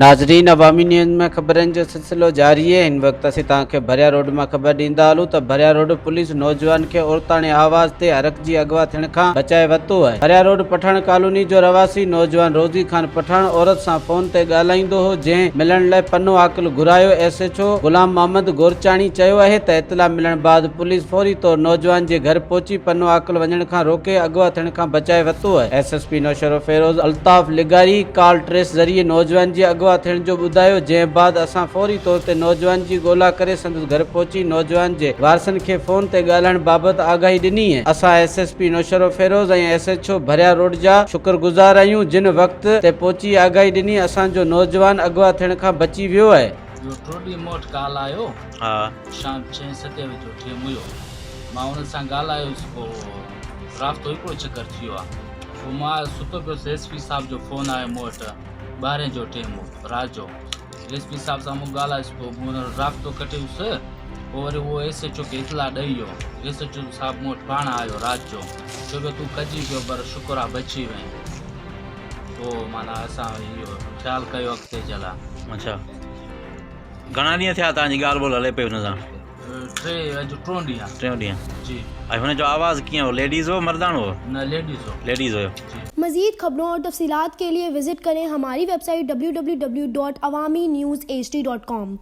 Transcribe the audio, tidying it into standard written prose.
नाज़रीन, अवामी न्यूज़ में खबरन जो सिलसिलो जारी है। इन वक्त असीं तव्हांखे भरयारोड में खबर ॾींदा हलूं त भरयारोड पुलिस नौजवान के औरताणि आवाज ते ھरکجي अغवा थियण खां बचाए वरितो है। भरयारोड पठान कॉलोनी जो रवासी नौजवान रोज़ी खान पठान औरत सां फोन ते ॻाल्हाईंदो हो, जंहिं मिलण लाइ पनो आकिल घुरायो। SHO गुलाम मोहम्मद ग़ौरचाणी चयो आहे त इतला मिलण बाद पुलिस फौरी तौर नौजवान जे घर पहुची पनो आकिल वञण खां रोके अगवा थियण खां बचाए वरितो है। SSP नौशरो फेरोज अल्ताफ लिगारी कॉल ट्रेस ज़रिए नौजवान जी अगवा थियण जो ॿुधायो, जंहिं बाद असां फौरी तौर ते नौजवान जी ॻोल्हा करे संदसि घर पहुची नौजवान जे वारसनि खे फोन ते ॻाल्हाइण बाबति आगाही ॾिनी है। असां SSP नौशरो फेरोज ऐं SHO ڀرياروڊ जा शुक्रगुज़ार आहियूं, जिन वक़्त ते पहुची आगाही ॾिनी असांजो नौजवान अगवा थियण खां बची वियो आहे। जो ट्रोडी मोट कॉल आयो शाम 6-7 बजे उठी हुयो, मां हुन सां ॻाल्हायोसि, पोइ राति हिकिड़ो चकर थी वियो आहे। पोइ मां सुतो पियोसि, SP साहब जो फ़ोन आयो मूं वटि 12 जो टाइम राति जो। SP साहब सां मूं ॻाल्हायुसि, पोइ मूं राबितो कटियोसि। पोइ वरी उहो SHO खे इतला ॾेई वियो। SHO साहब मूं वटि पाण आयो राति जो, छो की तूं कजी पियो पर शुक्र आहे बची वई। पोइ माना असां इहो ख़्यालु कयो अॻिते जे लाइ। अच्छा, घणा ॾींहं थिया तव्हांजी ॻाल्हि ॿोल हले पई हुन सां? 3 ॾींहं जी। ऐं हुन जो आवाज़ कीअं हो? लेडीज़ हो मर्दान हो? न, लेडीज़ हुयो। मज़ीद खबरों और तफसीलात के लिए विजिट करें हमारी वेबसाइट www.awamiNewsHD.com।